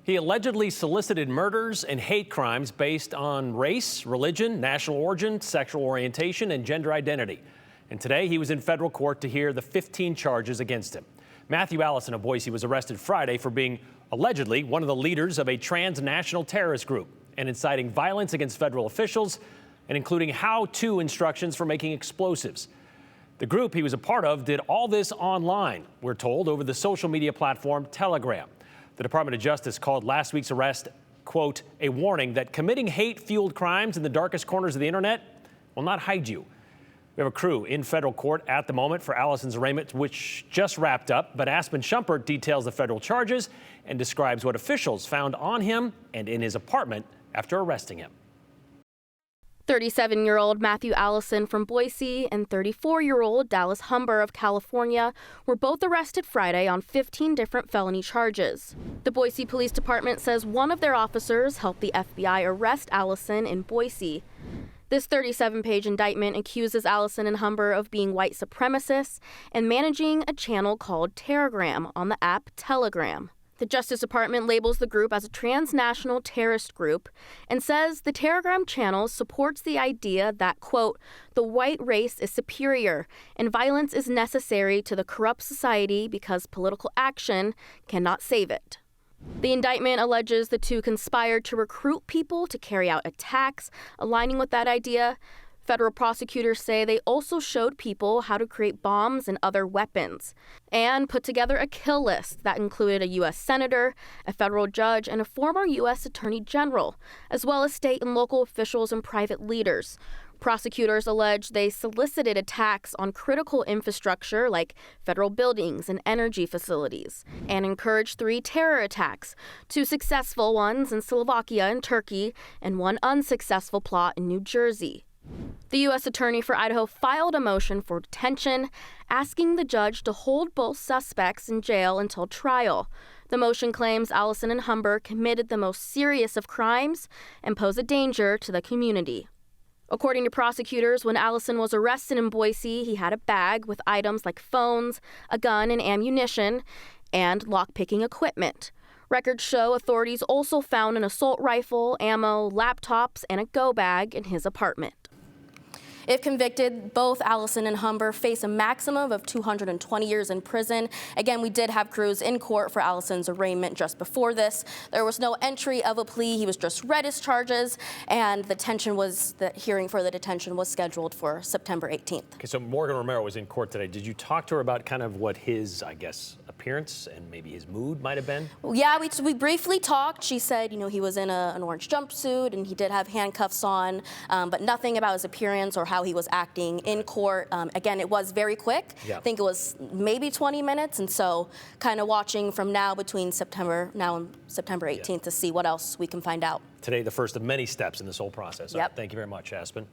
He allegedly solicited murders and hate crimes based on race, religion, national origin, sexual orientation, and gender identity. And today he was in federal court to hear the 15 charges against him. Matthew Allison of Boise was arrested Friday for being allegedly one of the leaders of a transnational terrorist group and inciting violence against federal officials and including how-to instructions for making explosives. The group he was a part of did all this online, we're told, over the social media platform Telegram. The Department of Justice called last week's arrest, quote, a warning that committing hate-fueled crimes in the darkest corners of the internet will not hide you. We have a crew in federal court at the moment for Allison's arraignment, which just wrapped up. But Aspen Shumpert details the federal charges and describes what officials found on him and in his apartment after arresting him. 37-year-old Matthew Allison from Boise and 34-year-old Dallas Humber of California were both arrested Friday on 15 different felony charges. The Boise Police Department says one of their officers helped the FBI arrest Allison in Boise. This 37-page indictment accuses Allison and Humber of being white supremacists and managing a channel called Telegram on the app Telegram. The Justice Department labels the group as a transnational terrorist group and says the Telegram channel supports the idea that, quote, the white race is superior and violence is necessary to the corrupt society because political action cannot save it. The indictment alleges the two conspired to recruit people to carry out attacks, aligning with that idea. Federal prosecutors say they also showed people how to create bombs and other weapons and put together a kill list that included a U.S. senator, a federal judge, and a former U.S. attorney general, as well as state and local officials and private leaders. Prosecutors allege they solicited attacks on critical infrastructure like federal buildings and energy facilities and encouraged 3 terror attacks, 2 successful ones in Slovakia and Turkey, and 1 unsuccessful plot in New Jersey. The U.S. Attorney for Idaho filed a motion for detention, asking the judge to hold both suspects in jail until trial. The motion claims Allison and Humber committed the most serious of crimes and pose a danger to the community. According to prosecutors, when Allison was arrested in Boise, he had a bag with items like phones, a gun and ammunition, and lockpicking equipment. Records show authorities also found an assault rifle, ammo, laptops, and a go bag in his apartment. If convicted, both Allison and Humber face a maximum of 220 years in prison. Again, we did have crews in court for Allison's arraignment just before this. There was no entry of a plea. He was just read his charges, and the hearing for the detention was scheduled for September 18th. Okay, so Morgan Romero was in court today. Did you talk to her about kind of what his, I guess, appearance and maybe his mood might have been? Yeah, we briefly talked. She said, he was in an orange jumpsuit and he did have handcuffs on, but nothing about his appearance or how he was acting in court. Again, it was very quick. Yeah. I think it was maybe 20 minutes, and so kind of watching from now between September 18th to see what else we can find out. Today, the first of many steps in this whole process. Yep. Thank you very much, Aspen.